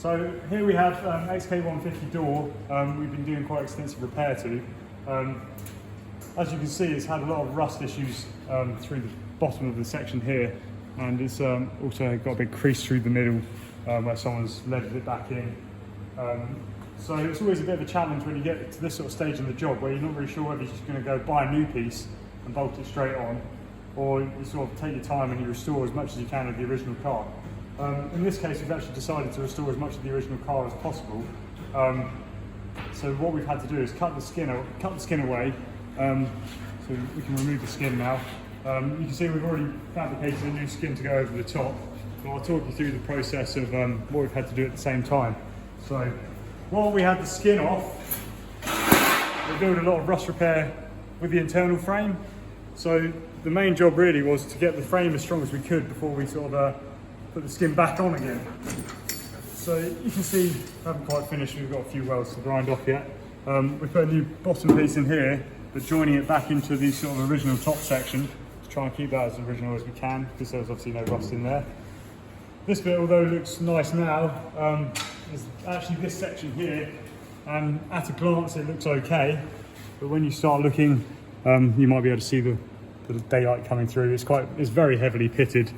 So here we have XK150 door. We've been doing quite extensive repair to. As you can see, it's had a lot of rust issues through the bottom of the section here, and it's also got a big crease through the middle where someone's leaded it back in. So it's always a bit of a challenge when you get to this sort of stage in the job where you're not really sure whether you're just going to go buy a new piece and bolt it straight on, or you sort of take your time and you restore as much as you can of the original car. In this case, we've actually decided to restore as much of the original car as possible. So what we've had to do is cut the skin away. So we can remove the skin now. You can see we've already fabricated a new skin to go over the top. So I'll talk you through the process of what we've had to do at the same time. So while we had the skin off, we built a lot of rust repair with the internal frame. So the main job really was to get the frame as strong as we could before we sort of put the skin back on again. So you can see, I haven't quite finished, we've got a few welds to grind off yet. We put a new bottom piece in here, but joining it back into the sort of original top section to try and keep that as original as we can, because there's obviously no rust in there. This bit, although it looks nice now, is actually this section here, and at a glance it looks okay, but when you start looking, you might be able to see the daylight coming through. It's very heavily pitted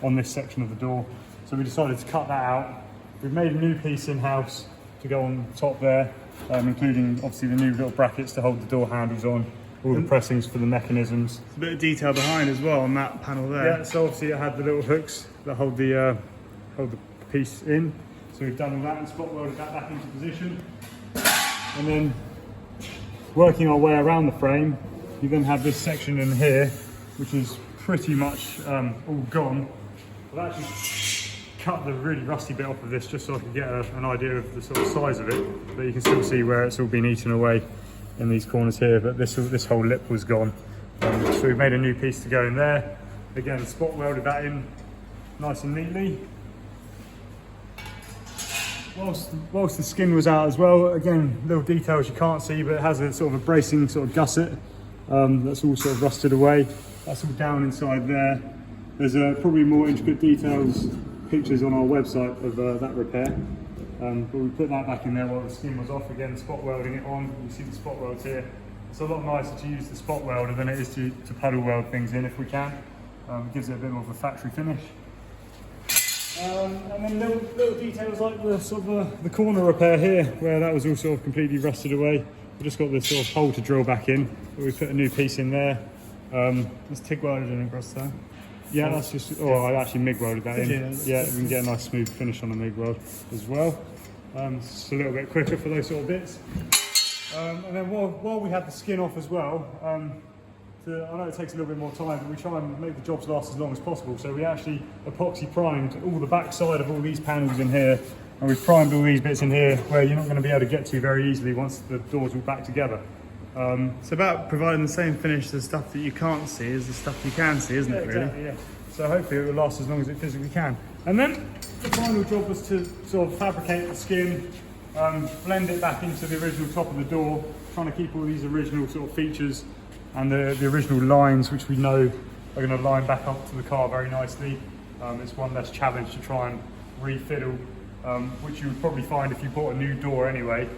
on this section of the door, so we decided to cut that out. We've made a new piece in-house to go on top there, including obviously the new little brackets to hold the door handles on, all the pressings for the mechanisms. There's a bit of detail behind as well on that panel there. Yeah, so obviously it had the little hooks that hold the piece in. So we've done all that and spot welded that back into position. And then working our way around the frame, you then have this section in here, which is pretty much all gone. I've actually cut the really rusty bit off of this just so I can get an idea of the sort of size of it, but you can still see where it's all been eaten away in these corners here, but this whole lip was gone. So we've made a new piece to go in there. Again, spot welded that in nice and neatly. Whilst the skin was out as well, again, little details you can't see, but it has a sort of a bracing sort of gusset that's all sort of rusted away. That's all down inside there. There's probably more intricate details, pictures on our website of that repair. But we put that back in there while the skin was off. Again, spot welding it on. You see the spot welds here. It's a lot nicer to use the spot welder than it is to puddle weld things in if we can. It gives it a bit more of a factory finish. And then little details like the sort of the corner repair here, where that was all sort of completely rusted away. We just got this sort of hole to drill back in, but we put a new piece in there. It's TIG welded in across there. Yeah, that's just, I actually MIG welded that in. Yeah, we can get a nice smooth finish on the MIG weld as well. It's a little bit quicker for those sort of bits. And then while we had the skin off as well, I know it takes a little bit more time, but we try and make the jobs last as long as possible. So we actually epoxy primed all the back side of all these panels in here, and we've primed all these bits in here where you're not going to be able to get to very easily once the door's all back together. It's about providing the same finish to the stuff that you can't see as the stuff you can see, isn't it, really? Exactly, yeah. So hopefully it will last as long as it physically can. And then the final job was to sort of fabricate the skin, blend it back into the original top of the door, trying to keep all these original sort of features and the original lines, which we know are going to line back up to the car very nicely. It's one less challenge to try and refiddle, which you would probably find if you bought a new door anyway.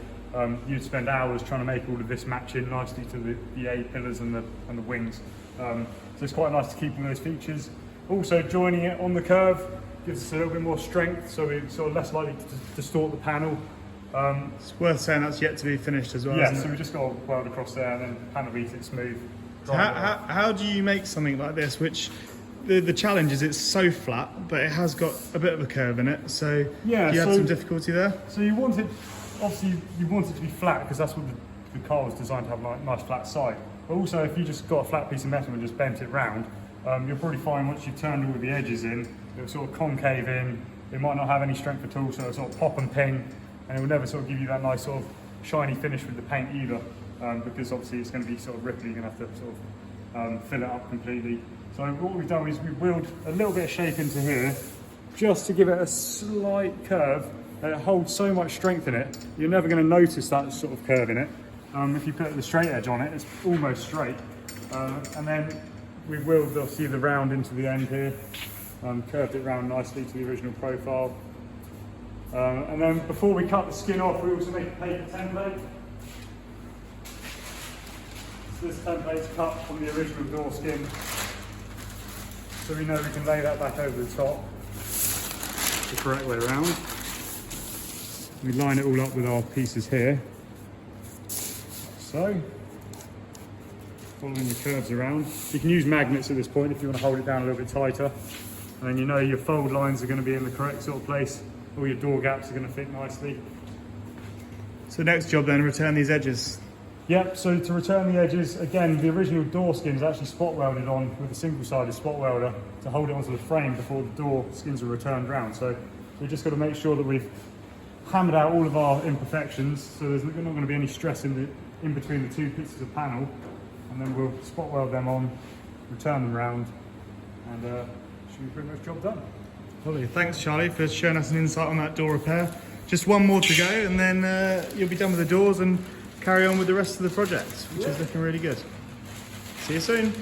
You'd spend hours trying to make all of this match in nicely to the A-pillars and the wings. So it's quite nice to keep all those features. Also joining it on the curve gives us a little bit more strength, so we're sort of less likely to distort the panel. It's worth saying that's yet to be finished as well, yeah, isn't it? so we just got to weld across there and then panel beat it smooth. So how do you make something like this, which the challenge is it's so flat, but it has got a bit of a curve in it, so yeah, you had some difficulty there? So you want it to be flat because that's what the car was designed to have, like nice flat side. But also if you just got a flat piece of metal and just bent it round, you'll probably find once you've turned all of the edges in, it'll sort of concave in, it might not have any strength at all, so it'll sort of pop and ping, and it will never sort of give you that nice sort of shiny finish with the paint either, because obviously it's going to be sort of ripply, you're going to have to sort of fill it up completely. So what we've done is we've wheeled a little bit of shape into here, just to give it a slight curve. It holds so much strength in it, you're never going to notice that sort of curve in it. If you put the straight edge on it, it's almost straight. And then we wheeled obviously the round into the end here, curved it round nicely to the original profile. And then before we cut the skin off, we also make a paper template. So this template's cut from the original door skin, so we know we can lay that back over the top the correct way around. We line it all up with our pieces here, so following the curves around. You can use magnets at this point if you want to hold it down a little bit tighter, and then you know your fold lines are going to be in the correct sort of place. All your door gaps are going to fit nicely. So next job then, return these edges. Yep, so to return the edges, again, the original door skin is actually spot welded on with a single-sided spot welder to hold it onto the frame before the door skins are returned round. So we've just got to make sure that we've hammered out all of our imperfections, so there's not going to be any stress in between the two pieces of panel, and then we'll spot weld them on, return them round, and should be pretty much job done. Lovely. Thanks, Charlie, for showing us an insight on that door repair. Just one more to go, and then you'll be done with the doors and carry on with the rest of the project, which is looking really good. See you soon.